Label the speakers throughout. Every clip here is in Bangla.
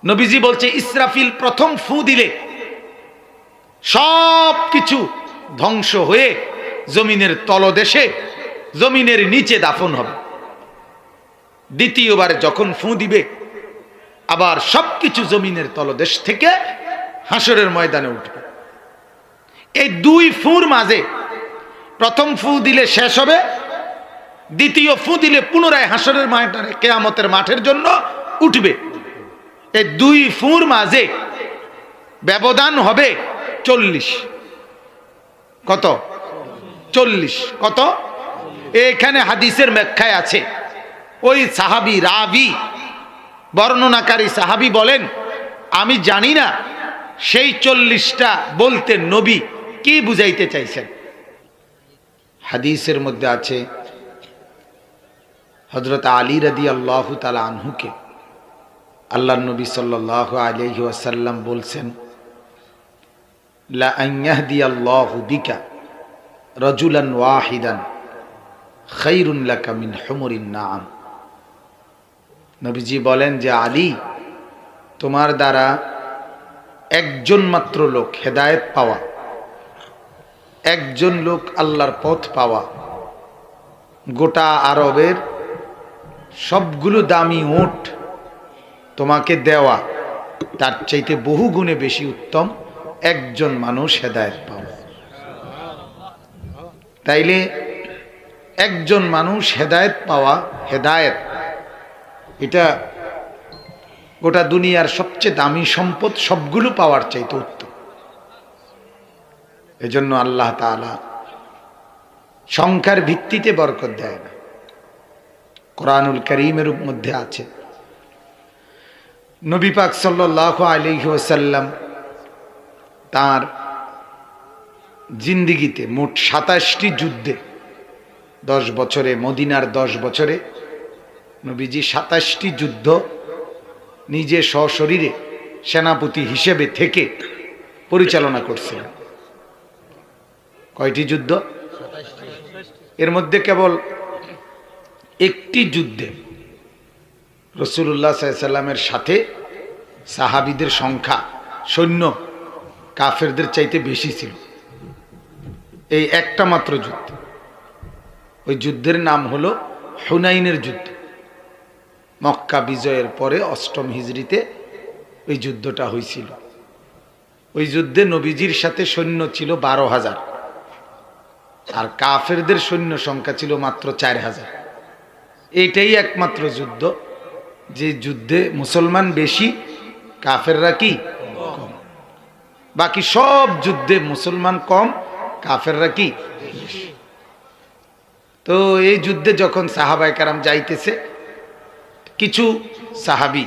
Speaker 1: নবীজি বলছে ইসরাফিল প্রথম ফু দিলে সব কিছু ধ্বংস হয়ে জমিনের তলদেশে, জমিনের নিচে দাফন হবে। দ্বিতীয়বার যখন ফু দিবে আবার সবকিছু জমিনের তলদেশ থেকে হাসরের ময়দানে উঠবে। এই দুই ফুর মাঝে প্রথম ফু দিলে শেষ হবে, দ্বিতীয় ফু দিলে পুনরায় হাসরের ময়দানে কিয়ামতের মাঠের জন্য উঠবে। এই দুই ফুর মাঝে ব্যবধান হবে 40। কত? 40। কত? এখানে হাদিসের ব্যাখ্যায় আছে, ওই সাহাবী রাবি বর্ণনাকারী সাহাবী বলেন, আমি জানি না সেই 40টা বলতে নবী কি বুঝাইতে চাইছেন। হাদিসের মধ্যে আছে হযরত আলী রাদিয়াল্লাহু তাআলা আনহুকে আল্লাহর নবী সাল্লাল্লাহু আলাইহি ওয়াসাল্লাম বলছেন, লা আন ইয়াহদিয়াল্লাহু বিকা রাজুলান ওয়াহিদান খায়রুন লাকা মিন হুমুরিন নাআম। নবীজি বলেন যে আলী, তোমার দ্বারা একজন মাত্র লোক হেদায়েত পাওয়া, একজন লোক আল্লাহর পথ পাওয়া, গোটা আরবের সবগুলো দামি উট তোমাকে দেওয়া, তার চাইতে বহু গুণে বেশি উত্তম একজন মানুষ হেদায়েত পাওয়া। তাইলে একজন মানুষ হেদায়েত পাওয়া, হেদায়েত এটা গোটা দুনিয়ার সবচেয়ে দামি সম্পদ, সবগুলো পাওয়ার চাইতে উত্তম। এজন্য আল্লাহ তাআলা সংখ্যার ভিত্তিতে বরকত দেয় না। কোরআনুল কারীমের মধ্যে আছে, নবী পাক সাল্লাল্লাহু আলাইহি ওয়াসাল্লাম তার জিন্দেগিতে মোট 27টি যুদ্ধে, 10 বছরে, মদিনার 10 বছরে নবীজি 27টি যুদ্ধ নিজে সশরীরে সেনাপতি হিসেবে থেকে পরিচালনা করছিলেন। কয়টি যুদ্ধ? এর মধ্যে কেবল একটি যুদ্ধে রাসূলুল্লাহ সাল্লাল্লাহু আলাইহি সাল্লামের সাথে সাহাবীদের সংখ্যা, সৈন্য কাফেরদের চাইতে বেশি ছিল। এই একটা মাত্র যুদ্ধ, ওই যুদ্ধের নাম হলো হুনাইনের যুদ্ধ। মক্কা বিজয়ের পরে 8ম হিজরিতে ওই যুদ্ধটা হয়েছিল। ওই যুদ্ধে নবীজির সাথে সৈন্য ছিল 12,000, আর কাফেরদের সৈন্য সংখ্যা ছিল মাত্র 4,000। এইটাই একমাত্র যুদ্ধ যে যুদ্ধে মুসলমান বেশি, কাফেররা কি কম। বাকি সব যুদ্ধে মুসলমান কম, কাফেররা কি বেশি। তো এই যুদ্ধে যখন সাহাবায়ে কেরাম যাইতেছে, কিছু সাহাবী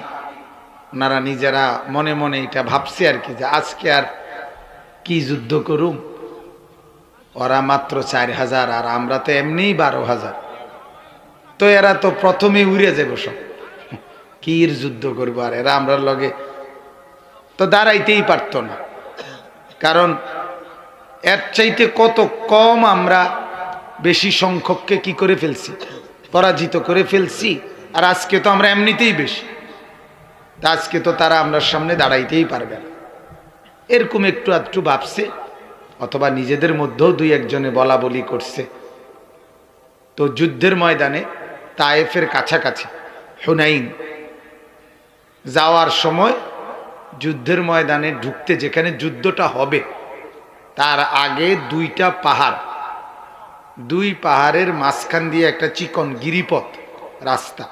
Speaker 1: ওনারা নিজেরা মনে মনে এটা ভাবছে আর কি, যে আজকে আর কি যুদ্ধ করুম, ওরা মাত্র 4,000 আর আমরা তো এমনিই 12,000, তো এরা তো প্রথমে উড়ে যাবে সব, কি যুদ্ধ করবো, আর এরা আমরা লগে তো দাঁড়াইতেই পারতো না। কারণ এর চাইতে কত কম আমরা বেশি সংখ্যককে কি করে ফেলছি, পরাজিত করে ফেলছি। আর আজকে তো আমরা এমনিতেই বেশি, আজকে তো তারা আমরা সামনে দাঁড়াইতেই পারবে না। এরকম একটু আধটু ভাবছে, অথবা নিজেদের মধ্যেও 2-1 জনে বলা বলি করছে। তো যুদ্ধের ময়দানে তায়েফের কাছাকাছি হুনাইন যাওয়ার সময় যুদ্ধের ময়দানে ঢুকতে, যেখানে যুদ্ধটা হবে তার আগে 2টা পাহাড়, 2 পাহাড়ের মাঝখান দিয়ে একটা চিকন গিরিপথ রাস্তা,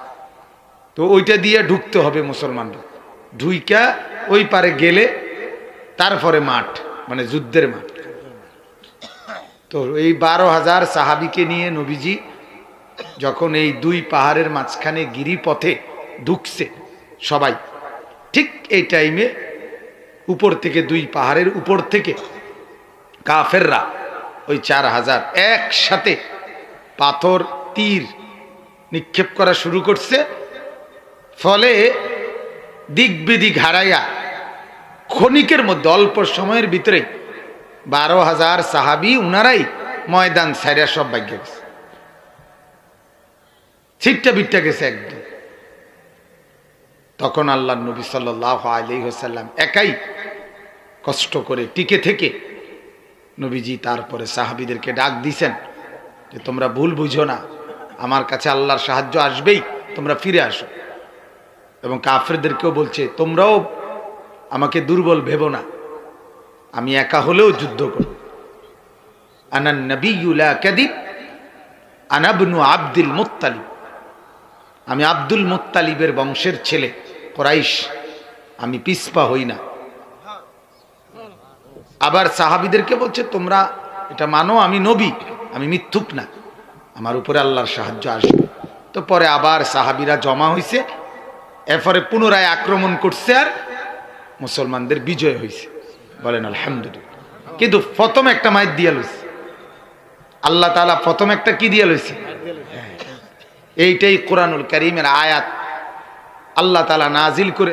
Speaker 1: তো ওইটা দিয়ে ঢুকতে হবে মুসলমানরা। ঢুইকা ওই পারে গেলে তারপরে মাঠ, মানে যুদ্ধের মাঠ। তো এই 12,000 সাহাবীকে নিয়ে নবীজি যখন এই 2 পাহাড়ের মাঝখানে গিরিপথে ঢুকছে সবাই, ঠিক এই টাইমে উপর থেকে 2 পাহাড়ের উপর থেকে কাফেররা ওই 4,000 একসাথে পাথর, তীর নিক্ষেপ করা শুরু করছে। ফলে দিক বিদিক হারাইয়া ক্ষণিকের মধ্যে, অল্প সময়ের ভিতরে 12,000 সাহাবী উনারাই ময়দান ছাইরা সব ভাগ্য গেছে, ছিটটা বিটটা গেছে একদম। তখন আল্লাহ নবী সাল্লাল্লাহু আলাইহি ওয়াসাল্লাম একাই কষ্ট করে টিকে থেকে নবীজি তারপরে সাহাবীদেরকে ডাক দিয়েছেন যে তোমরা ভুল বুঝো না, আমার কাছে আল্লাহর সাহায্য আসবেই, তোমরা ফিরে আসো। এবং কাফেরদেরকেও বলছে তোমরাও আমাকে দুর্বল ভেবো না, আমি একা হলেও যুদ্ধ করব। আনান নবিয়্যু লা কাযিব আনা ইবনু আব্দুল মুত্তালিব, আমি আব্দুল মুত্তালিবের বংশের ছেলে, কুরাইশ, আমি পিছপা হই না। আবার সাহাবীদেরকে বলছে তোমরা এটা মানো আমি নবী, আমি মিথ্যুক না, আমার উপরে আল্লাহর সাহায্য আসবে। তো পরে আবার সাহাবীরা জমা হয়েছে, এরপরে পুনরায় আক্রমণ করছে আর মুসলমানদের বিজয় হয়েছে। বলেন আলহামদুলিল্লাহ। কিন্তু প্রথম একটা মাইর দিয়া লইছে আল্লাহ তাআলা, প্রথম একটা কি দিয়া লইছে? এইটাই কোরআনুল কারীমের আয়াত আল্লাহ তাআলা নাজিল করে